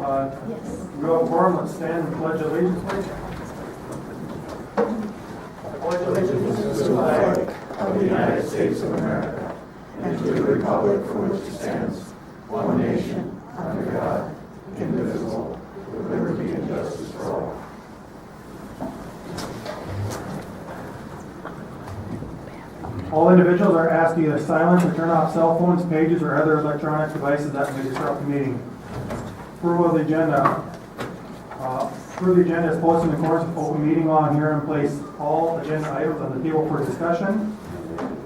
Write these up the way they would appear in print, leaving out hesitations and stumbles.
Yes. We have a quorum, let's stand and pledge allegiance, please. Pledge allegiance to the flag of the United States of America and to the republic for which it stands, one nation, under God, indivisible, with liberty and justice for all. All individuals are asked to either silence or turn off cell phones, pages, or other electronic devices that may disrupt the meeting. Approval of the agenda. Approve the agenda is posted in accordance with open meeting law, and here and place all agenda items on the table for discussion.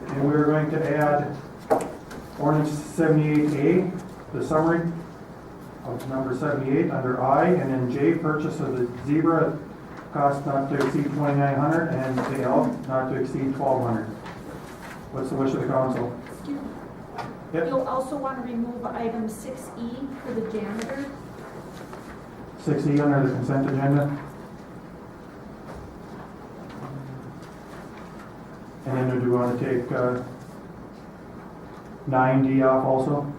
And we're going to add ordinance 78A, the summary of number 78 under I, and then J, purchase of the zebra, cost not to exceed $2,900, and the L, not to exceed $1,200. What's the wish of the council? Excuse me. Yep. You'll also want to remove item 6E for the janitor. 6E under the consent agenda. And then do we want to take 9D off also?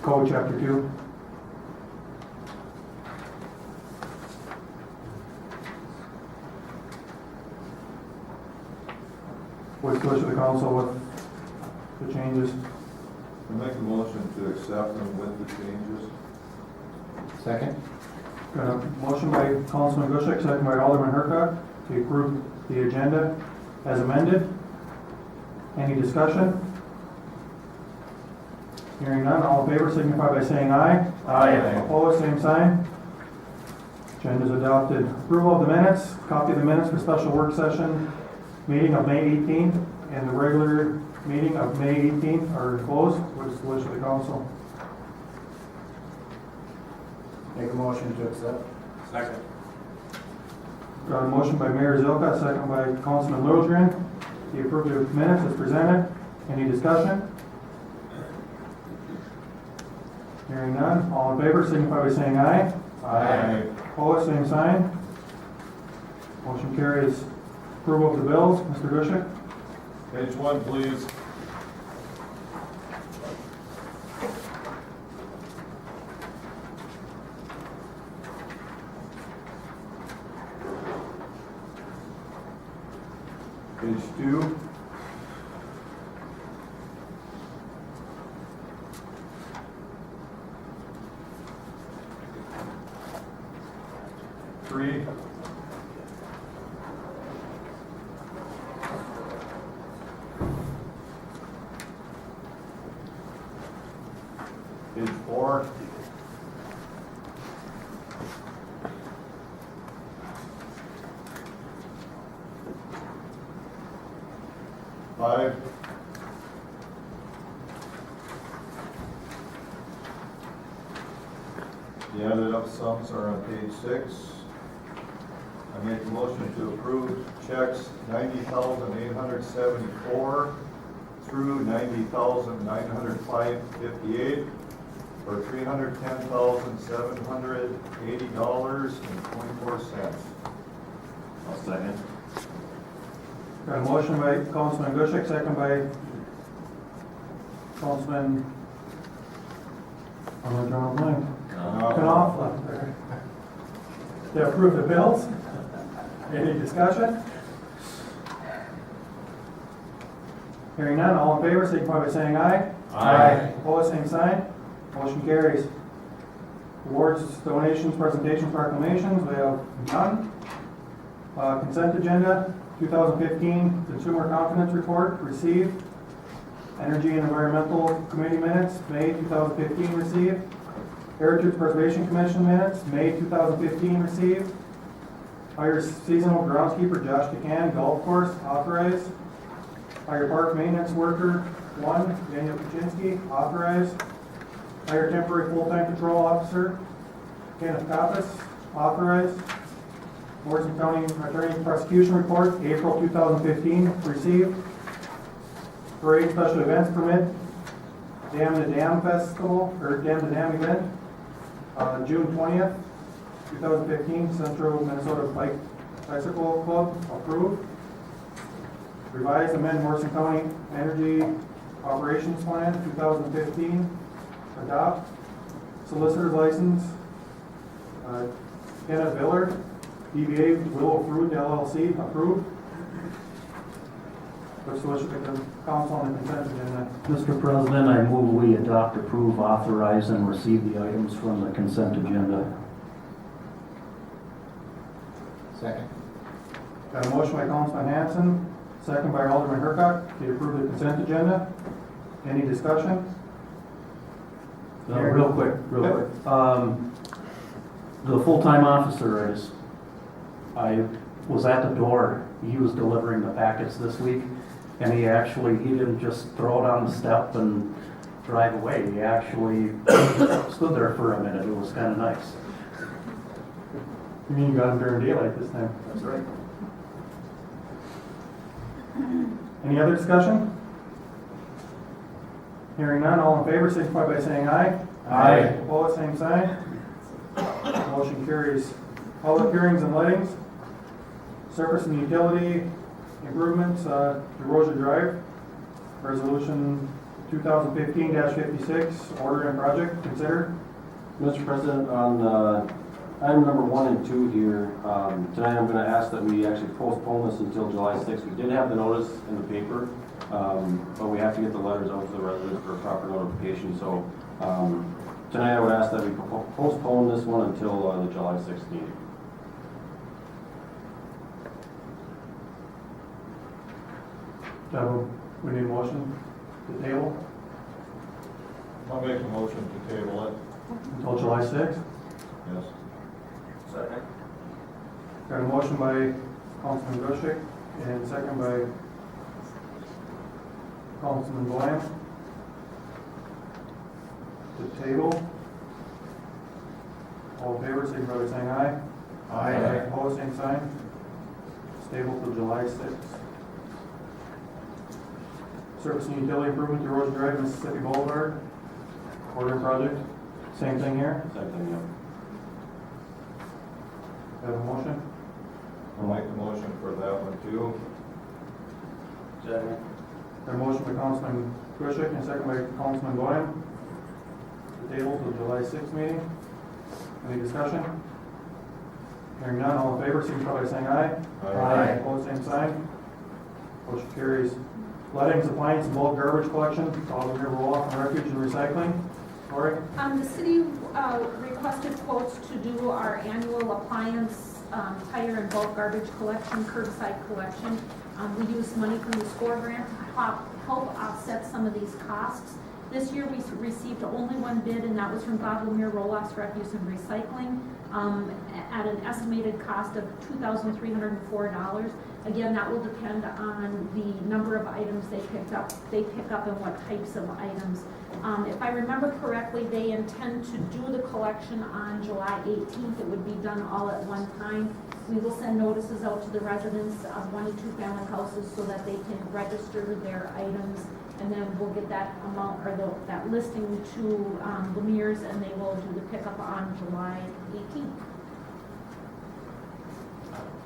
Code chapter 2. What's the wish of the council with the changes? I make a motion to accept them with the changes. Second. Got a motion by Councilman Gushek, second by Alderman Hercog, to approve the agenda as amended. Any discussion? Hearing none, all in favor signify by saying aye. Aye. Opposed, same sign. Agenda is adopted. Approval of the minutes, copy of the minutes for special work session meeting of May 18th and the regular meeting of May 18th are closed. What is the wish of the council? Make a motion to accept. Second. Got a motion by Mayor Zilka, second by Councilman Liljegren. The approved minutes is presented. Any discussion? Hearing none, all in favor signify by saying aye. Aye. Opposed, same sign. Motion carries. Approval of the bills, Mr. Gushek. Page 1, please. Page 2. Three. Page 4. Five. The added up sums are on page 6. I make a motion to approve checks 90,874 through 90,905.58 for $310,780.24. I'll second. Got a motion by Councilman Gushek, second by Councilman, I'm going to draw a blank. Knopf. To approve the bills. Any discussion? Hearing none, all in favor, signify by saying aye. Aye. Opposed, same sign. Motion carries. Awards, donations, presentations, proclamations, we have none. Consent agenda, 2015 Consumer Confidence Report, received. Energy and Environmental Committee minutes, May 2015, received. Heritage Preservation Commission minutes, May 2015, received. Hire seasonal groundskeeper Josh DeCan, golf course, authorized. Hire park maintenance worker 1, Daniel Kuczynski, authorized. Hire temporary full-time patrol officer Kenneth Kappas, authorized. Morrison County Attorney Prosecution Report, April 2015, received. Parade special events permit, Dam to Dam Festival, or Dam to Dam event, June 20th, 2015, Central Minnesota Bicycle Club, approved. Revised amend Morrison County Energy Operations Plan, 2015, adopt. solicitor's license, Kenneth Viller, DBA Willow Fruit LLC, approved. What's the wish of the council on the consent agenda? Mr. President, I move we adopt, approve, authorize, and receive the items from the consent agenda. Second. Got a motion by Councilman Hanson, second by Alderman Hurkak, to approve the consent agenda. Any discussion? Real quick. The full-time officer I was at the door. He was delivering the packets this week, and he didn't just throw it on the step and drive away. He actually stood there for a minute. It was kind of nice. You mean you got him during daylight this time? That's right. Any other discussion? Hearing none, all in favor, signify by saying aye. Aye. Opposed, same sign. Motion carries. Public hearings and lettings. Surface and utility improvements, DeRosier Drive. Resolution 2015-56, order and project, consider. Mr. President, on item number 1 and 2 here, tonight I'm going to ask that we actually postpone this until July 6th. We did have the notice in the paper, but we have to get the letters out to the residents for proper notification. So tonight I would ask that we postpone this one until the July 6th meeting. So we need a motion to table I'll make a motion to table it. until July 6th. Yes. Second. Got a motion by Councilman Grushik and second by Councilman Bland to table. All in favor, signify by saying aye. Aye. Opposed, same sign. Stable till July 6th. Surface and utility improvement to DeRosier Drive, Mississippi Boulevard. Order project, same thing here. Same thing, yeah. Have a motion? I'll make the motion for that one too. Second. Got a motion by Councilman Grushik and second by Councilman Boyan. To table till July 6th meeting. Any discussion? Hearing none, all in favor, signify by saying aye. Aye. Opposed, same sign. Motion carries. Lettings, appliance, and bulk garbage collection, all the river roll-off and refuge and recycling. Lori? The city requested quotes to do our annual appliance, tire and bulk garbage collection, curbside collection. We use money from the SCORE grant to help offset some of these costs. This year, we received only one bid, and that was from Godlemere Roll-Offs Refuse and Recycling, at an estimated cost of $2,304. Again, that will depend on the number of items they pick up and what types of items. If I remember correctly, they intend to do the collection on July 18th. It would be done all at one time. We will send notices out to the residents of 1 to 2 family houses so that they can register their items, and then we'll get that amount, or that listing to Lemire's, and they will do the pickup on July 18th.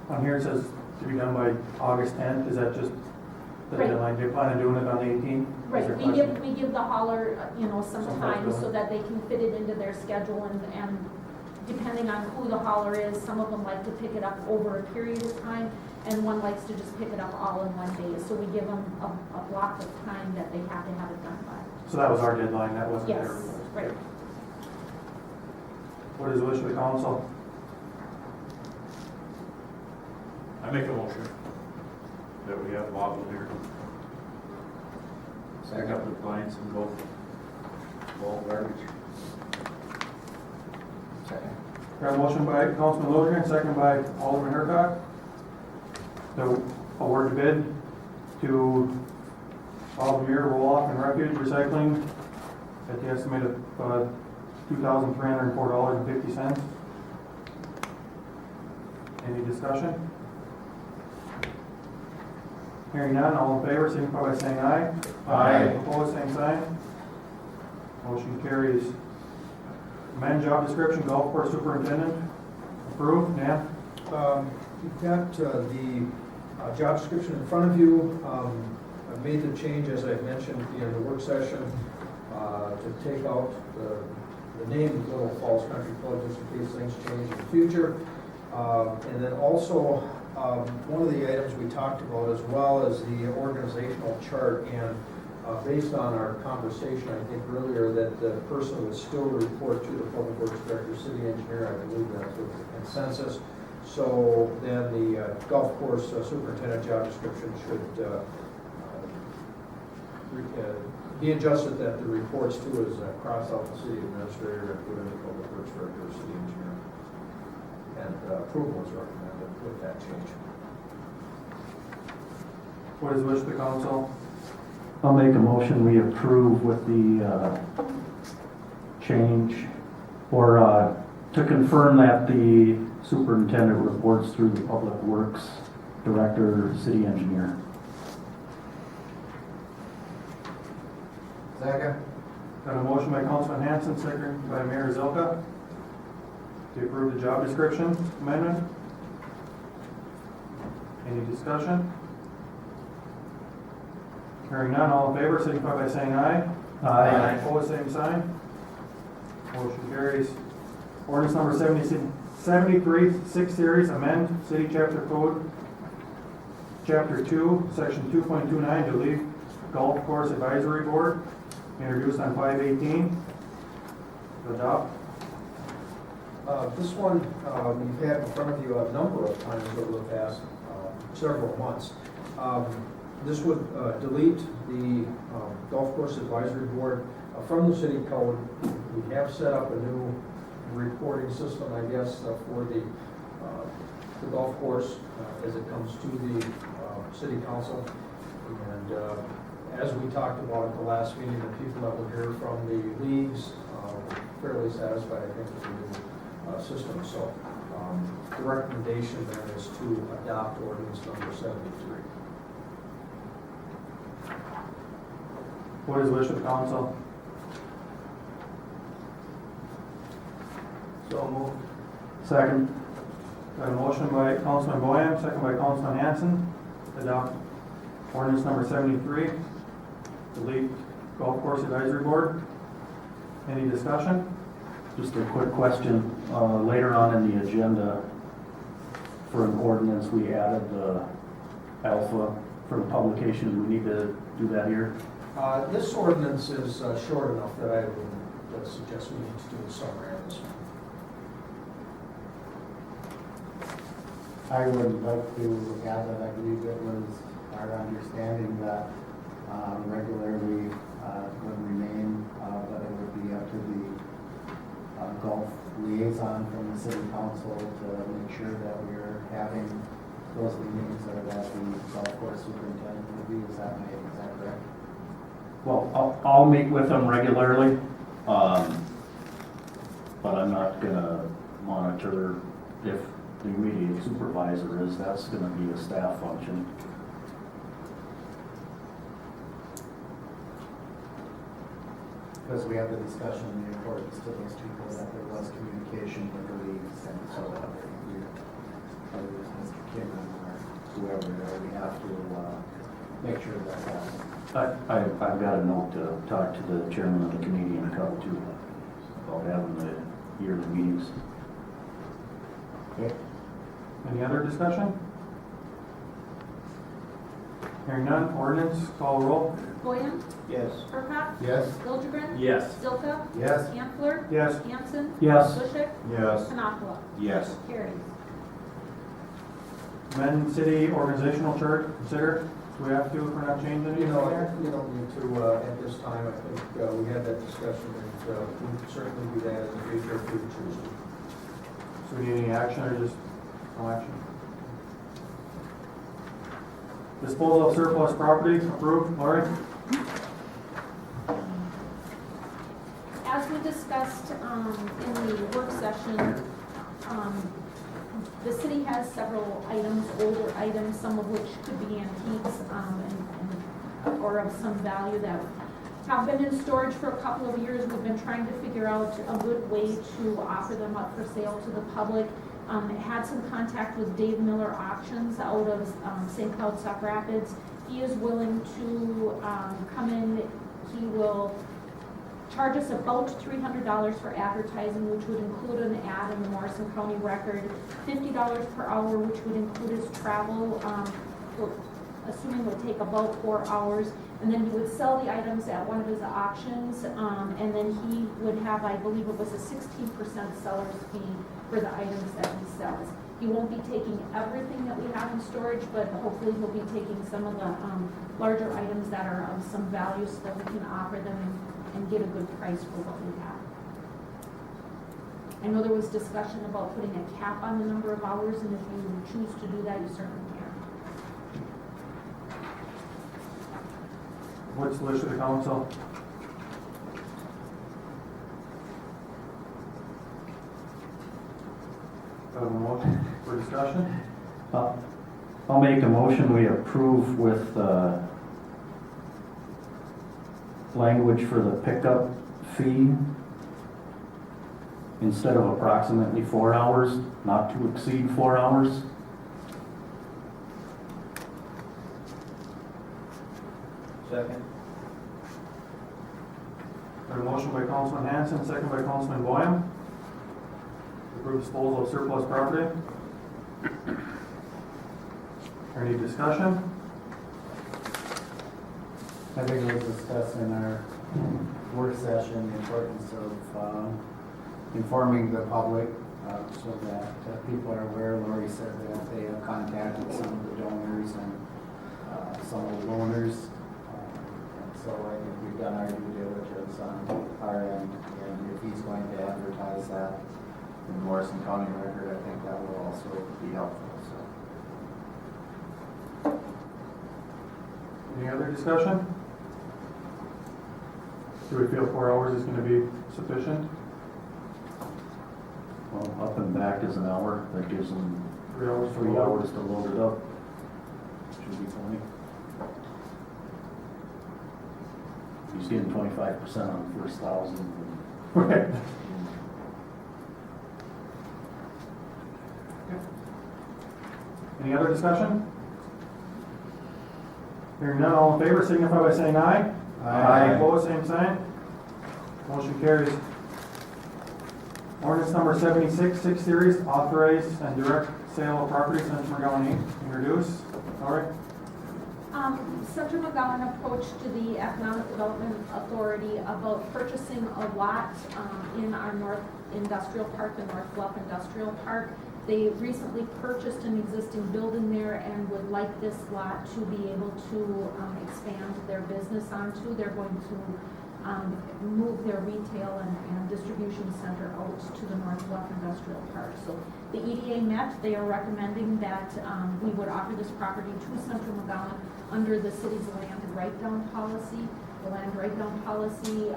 On here it says to be done by August 10th. Is that just the Right. deadline? Do you plan on doing it on the 18th? Is Right, there we question? give the hauler, some Some time so flexibility. that they can fit it into their schedule, and depending on who the hauler is, some of them like to pick it up over a period of time, and one likes to just pick it up all in one day. So we give them a block of time that they have to have it done by. So that was our deadline, that wasn't Yes, everybody's. right. What is the wish of the council? I make a motion that we have Bob here. Pick up the appliance and go garbage. Second. Got a motion by Councilman Logren, second by Alderman Hurkak. To award the bid to Godlemere Roll-Off and Refuge Recycling at the estimate of $2,304.50. Any discussion? Hearing none, all in favor, signify by saying aye. Aye. Opposed, same sign. Motion carries. Amend job description, golf course superintendent. Approved, Dan? You've got the job description in front of you. I've made the change, as I mentioned in the work session, to take out the the name of Little Falls Country Club, just in case things change in the future. And then also, one of the items we talked about as well is the organizational chart, and based on our conversation, I think earlier, that the person would still report to the Public Works Director, City Engineer. I believe that's with the consensus. So then the golf course superintendent job description should be adjusted, that the reports to is cross out the city administrator and put in the Public Works Director, City Engineer. And approval is recommended with that change. What is the wish of the council? I'll make a motion, we approve with the change, or to confirm that the superintendent reports through the Public Works Director, City Engineer. Second. Got a motion by Councilman Hanson, second by Mayor Zilka, to approve the job description amendment. Any discussion? Hearing none, all in favor, signify by saying aye. Aye. Opposed, same sign. Motion carries. Ordinance number 73, 6 series, amend City Chapter Code, Chapter 2, Section 2.29, delete Golf Course Advisory Board, introduced on 5/18. Adopt. This one, we've had in front of you a number of times over the past several months. This would delete the Golf Course Advisory Board from the city code. We have set up a new reporting system, I guess, for the golf course as it comes to the city council. And as we talked about at the last meeting, the people that were here from the leagues were fairly satisfied, I think, with the new system. So the recommendation there is to adopt ordinance number 73. What is the wish of the council? So moved. Second. Got a motion by Councilman Boyan, second by Councilman Hanson, to adopt ordinance number 73, delete Golf Course Advisory Board. Any discussion? Just a quick question. Later on in the agenda, for an ordinance, we added the alpha for the publication. Do we need to do that here? This ordinance is short enough that I would suggest we need to do a summary on this one. I would like to add that I believe it was our understanding that regularly would remain, but it would be up to the golf liaison from the city council to make sure that we're having those meetings, or that the golf course superintendent would be. Is that correct? Well, I'll meet with them regularly, but I'm not gonna monitor if the immediate supervisor is. That's gonna be a staff function. Because we have the discussion, the importance to those people, that there was communication with the leagues, and so whether it's Mr. Kidman or whoever, we have to make sure that happens. I've got a note to talk to the chairman of the Canadian Cup too, about having the yearly meetings. Okay. Any other discussion? Hearing none, ordinance, call roll. Boyan? Yes. Turcott? Yes. Hildebrand? Yes. Zilka? Yes. Antler? Yes. Hanson? Yes. Bushek? Yes. Knappel? Yes. Carries. Amend city organizational chart, consider. Do we have to, if we're not changing anything there? You don't need to at this time. I think we had that discussion, and we can certainly do that in the future if we choose to. So we need any action or just no action? Disposal of surplus property, approved. Lori? As we discussed in the work session, the city has several items, older items, some of which could be antiques or of some value that have been in storage for a couple of years. We've been trying to figure out a good way to offer them up for sale to the public. Had some contact with Dave Miller Auctions out of St. Cloud, Sauk Rapids. He is willing to come in. He will charge us about $300 for advertising, which would include an ad in the Morrison County Record, $50 per hour, which would include his travel, assuming it would take about 4 hours. And then he would sell the items at one of his auctions, and then he would have, I believe it was a 16% seller's fee for the items that he sells. He won't be taking everything that we have in storage, but hopefully he'll be taking some of the larger items that are of some value so that we can offer them and get a good price for what we have. I know there was discussion about putting a cap on the number of hours, and if you choose to do that, you certainly can. What's the wish of the council? Have a motion for discussion? I'll make a motion, we approve with language for the pickup fee instead of approximately 4 hours, not to exceed 4 hours. Second. Got a motion by Councilman Hanson, second by Councilman Boyan. Approve disposal of surplus property. Any discussion? I think we'll discuss in our work session the importance of informing the public so that people are aware. Lori said that they have contacted some of the donors and some of the loaners. And so I think we've done our due diligence on our end, and if he's going to advertise that in the Morrison County Record, I think that will also be helpful. So. Any other discussion? Do we feel 4 hours is going to be sufficient? Well, up and back is an hour, that gives them 3 hours? 3 hours to load it up. Should be plenty. He's getting 25% on the first 1,000. Okay. Any other discussion? Hearing none, all in favor signify by saying aye. Aye. Opposed, same sign. Motion carries. Ordinance number 76, 6 series, authorize and direct sale of property, Senator McGowan, introduce. Lori? Senator McGowan approached to the Economic Development Authority about purchasing a lot in our North Industrial Park, the North Bluff Industrial Park. They recently purchased an existing building there and would like this lot to be able to expand their business onto. They're going to move their retail and distribution center out to the North Bluff Industrial Park. So the EDA met. They are recommending that we would offer this property to Senator McGowan under the city's land write-down policy. The land write-down policy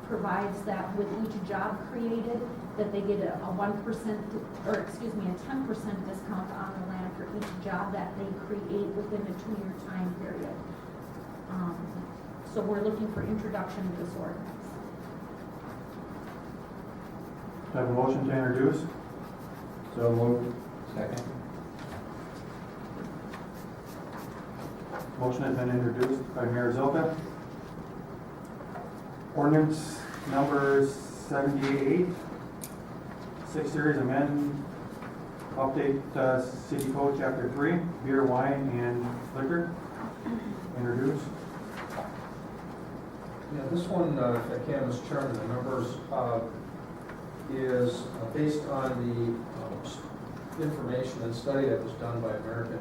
provides that with each job created, that they get a 1%, or excuse me, a 10% discount on the land for each job that they create within a 2-year time period. So we're looking for introduction to this ordinance. Do I have a motion to introduce? So moved. Second. Motion has been introduced by Mayor Zilka. Ordinance number 78, 6 series, amend, update City Code Chapter 3, beer, wine, and liquor. Introduce. Yeah, this one, if I can, Mr. Chairman, the numbers is based on the information and study that was done by American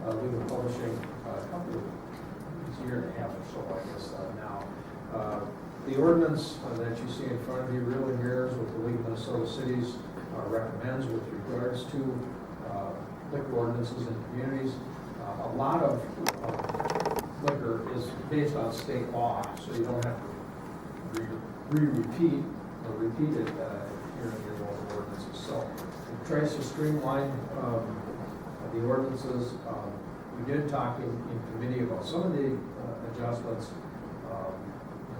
Legal Publishing a couple of year and a half or so, I guess, now. The ordinance that you see in front of you really mirrors what the League of Minnesota Cities recommends with regards to liquor ordinances in communities. A lot of liquor is based on state law, so you don't have to repeat it here in your local ordinances. So it tries to streamline the ordinances. We did talk in committee about some of the adjustments.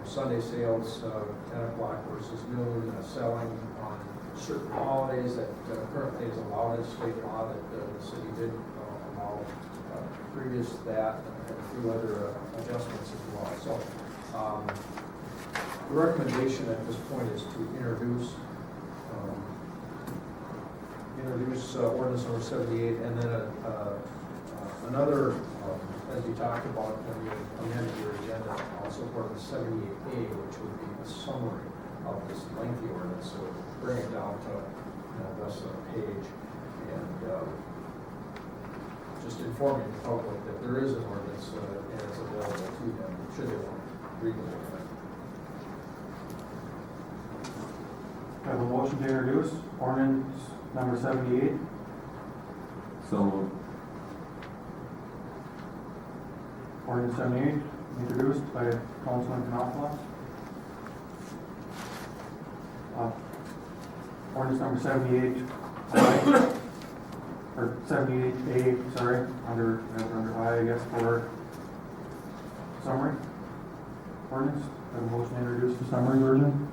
Sunday sales, 10 o'clock versus noon, selling on certain holidays that currently is allowed in state law that the city did allow previous to that, and a few other adjustments as well. So The recommendation at this point is to introduce ordinance number 78, and then another, as we talked about when we amended your agenda, also ordinance 78A, which would be a summary of this lengthy ordinance, so bring it down to less than a page, and just informing the public that there is an ordinance and it's available to them, should they want to read it. I have a motion to introduce ordinance number 78. So moved. Ordinance 78, introduced by Councilman Knopfler. Ordinance number 78, or 78A, sorry, under I, I guess, for summary. Ordinance, I have a motion to introduce the summary version.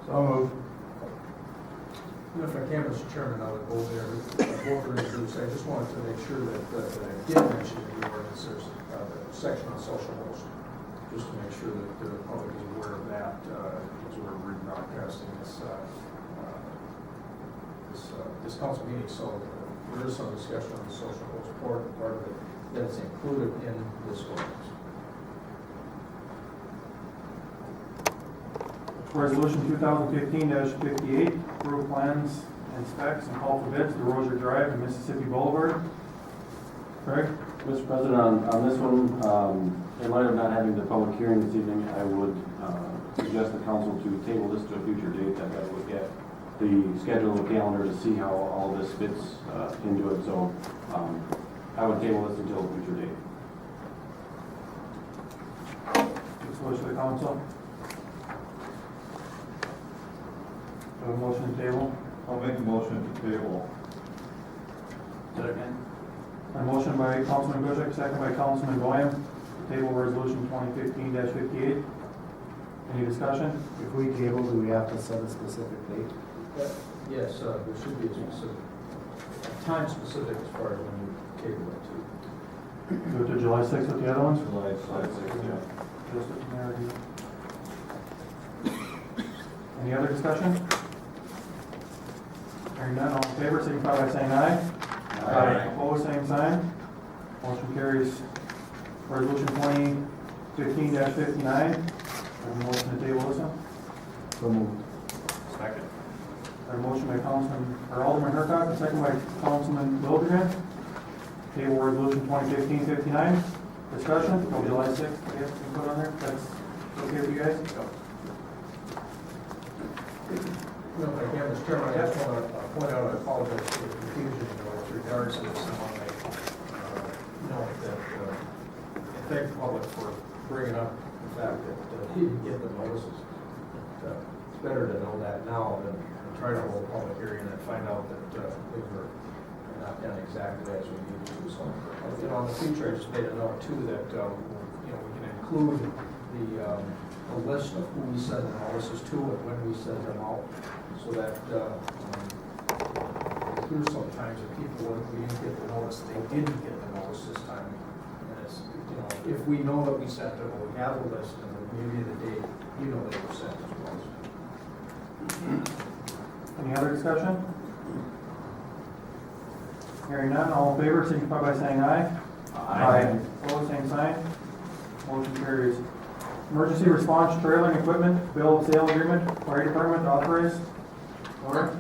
So moved. And if I can, Mr. Chairman, I would go there, both introduce, I just wanted to make sure that I did mention in the ordinance, there's a section on social host, just to make sure that the public is aware of that, as we're rebroadcasting this council meeting, so there is some discussion on the social host part of it, that's included in this ordinance. Resolution 2015-58, approve plans and specs and call for bids, DeRosier Drive and Mississippi Boulevard. Craig? Mr. President, on this one, in light of not having the public hearing this evening, I would suggest the council to table this to a future date. I've got to look at the schedule of the calendar to see how all this fits into it, so I would table this until a future date. Just wish of the council. Do I have a motion to table? I'll make a motion to table. Second. A motion by Councilman Bushek, second by Councilman Boyan, to table resolution 2015-58. Any discussion? If we table, do we have to set a specific date? Yes, there should be a specific, time specific as far as when you table it to. Do it to July 6th with the other ones? July 6th, yeah. Just a narrative. Any other discussion? Hearing none, all in favor, signify by saying aye. Aye. Opposed, same sign. Motion carries. Resolution 2015-59. Have a motion to table this one. So moved. Second. Have a motion by Councilman, or Alderman Hurkak, and second by Councilman Liljegren. Table resolution 2015-59. Discussion, no, July 6th, I guess, we put on there. That's okay with you guys? No, if I can, Mr. Chairman, I just want to point out, I apologize for the confusion with regards to this, and want to note that, and thank the public for bringing up the fact that he didn't get the notices. It's better to know that now than try to hold a public hearing and then find out that things were not done exactly as we needed to. So, in the future, I just made a note too that, we can include the list of who we send the notices to and when we send them out, so that there's sometimes that people, when we didn't get the notice, they didn't get the notice this time. And it's, if we know that we sent them, we have a list, and we give you the date, they were sent as well. Any other discussion? Hearing none, all in favor, signify by saying aye. Aye. Opposed, same sign. Motion carries. Emergency response trailering equipment, bill of sale agreement, fire department authorized. Laura?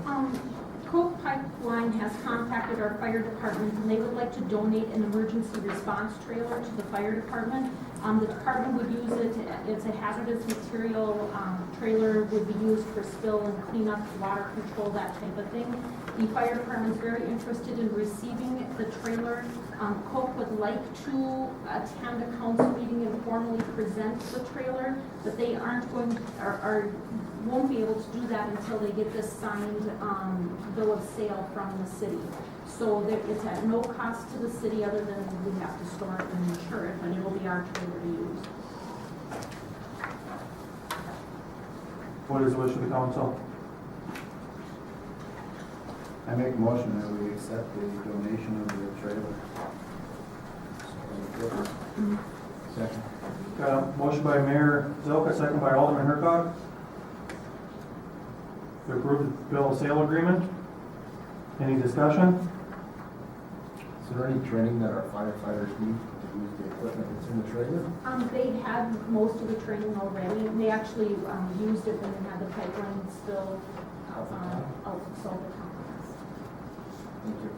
Coke Pipeline has contacted our fire department, and they would like to donate an emergency response trailer to the fire department. The department would use it, it's a hazardous material trailer, would be used for spill and cleanup, water control, that type of thing. The fire department is very interested in receiving the trailer. Coke would like to attend a council meeting and formally present the trailer, but they aren't going to, or won't be able to do that until they get this signed bill of sale from the city. So it's at no cost to the city other than we have to store it and insure it, but it will be our trailer to use. What is the wish of the council? I make a motion that we accept the donation of the trailer. Second. Got a motion by Mayor Zilka, second by Alderman Hercog. To approve the bill of sale agreement. Any discussion? Is there any training that our firefighters need to use the equipment that's in the trailer? They had most of the training already, and they actually used it when they had the pipeline spill out of Solver County. Thank you.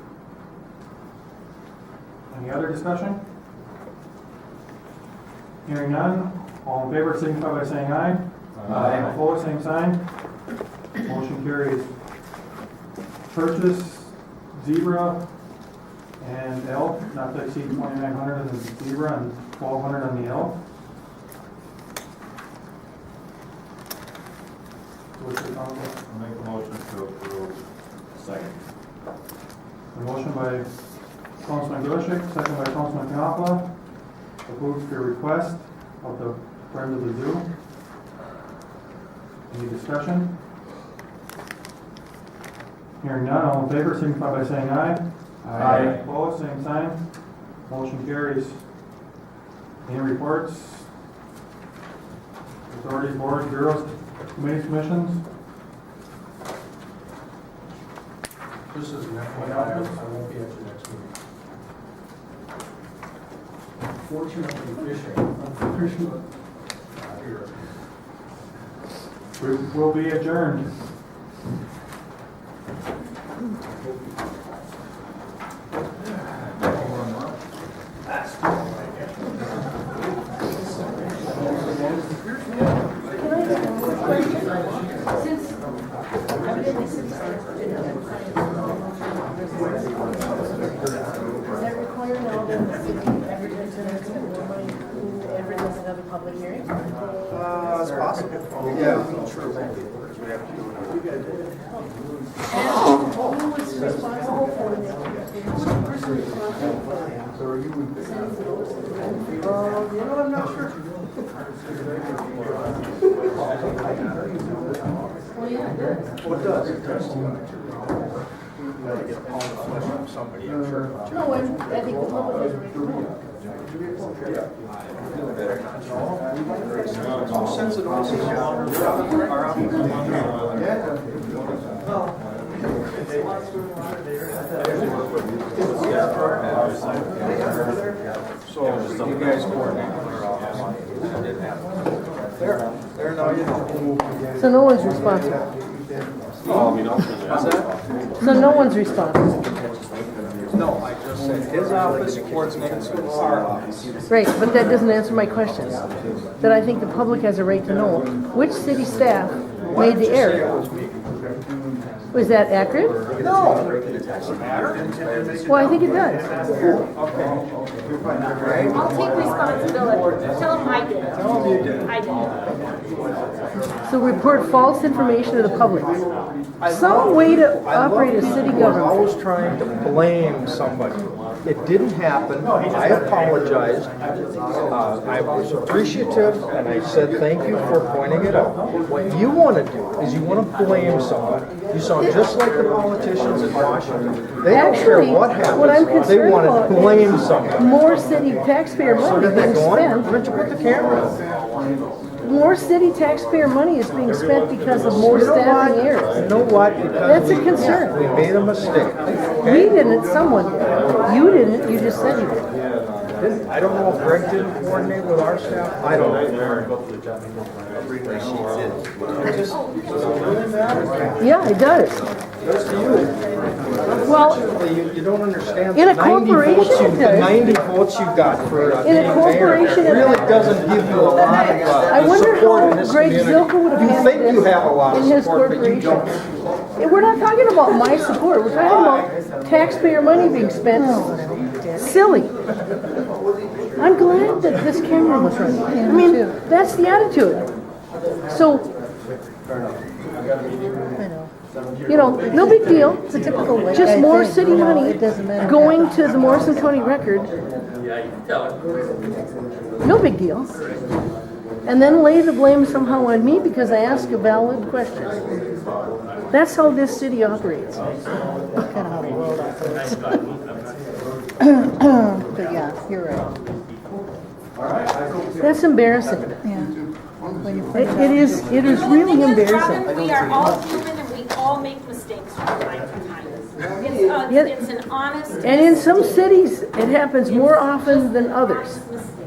Any other discussion? Hearing none, all in favor signify by saying aye. Aye. Opposed, same sign. Motion carries. Purchase zebra and elk, not to exceed 2,900 on the zebra and 1,200 on the elk. What's your comment? I'll make a motion to approve. Second. A motion by Councilman Groshek, second by Councilman Knopfler. Approved your request of the Friends of the Zoo. Any discussion? Hearing none, all in favor, signify by saying aye. Aye. Opposed, same sign. Motion carries. Any reports? Authorities, boards, bureaus, committees, commissions? This is an FYI, I won't be at your next meeting. Fortunately fishing, unfortunately, not here. We will be adjourned. Does that require now that the city advertises more money, whoever does another public hearing? It's possible. Yeah, true. Who was responsible for it? Who was the person responsible for it? I'm not sure. Well, yeah, it does. What does? It does. Gotta get all the flesh from somebody, I'm sure. No, I think the public has a right to know. Since it also So you guys coordinate. There, now you know. So no one's responsible. So no one's responsible. No, I just said his office coordinates with our office. Right, but that doesn't answer my question. That I think the public has a right to know which city staff made the error. Was that accurate? No. Well, I think it does. I'll take responsibility. Tell them I did it. I did it. So report false information to the public. Some way to operate a city We're government. always trying to blame somebody. It didn't happen. I apologized. I was appreciative, and I said thank you for pointing it out. What you want to do is you want to blame somebody. You sound just like the politicians in Washington. They don't care Actually, what what I'm happens. They concerned want about to blame somebody. more city taxpayer money So being go on. Why spent. don't you put the camera on? More city taxpayer money is being spent because of more You know staffing what? errors. You know what? Because That's a concern. we made a mistake. We didn't, someone did. You didn't, you just said you did. I don't know if Greg didn't coordinate with our staff. I don't know. Yeah, it does. Well, You don't understand. in a the 90 votes corporation, it The does. 90 votes you got for In a being mayor corporation, it really does. doesn't give you a lot of I wonder support in how this Greg community. Zilka would have You handled think you have a lot this of in his support, but you corporation. don't. We're not talking about my support, we're talking about taxpayer money being spent silly. I'm glad that this camera was running. I mean, that's the attitude. So, you know, no big deal. It's a typical way. Just more city money going to the Morrison County Record. No big deal. And then lay the blame somehow on me because I ask a valid question. That's how this city operates. But yeah, you're right. That's embarrassing. It is really embarrassing. Robin, we are all human and we all make mistakes from time to time. Yeah. It's an honest. And in some cities, it happens more often than others. Honest mistake.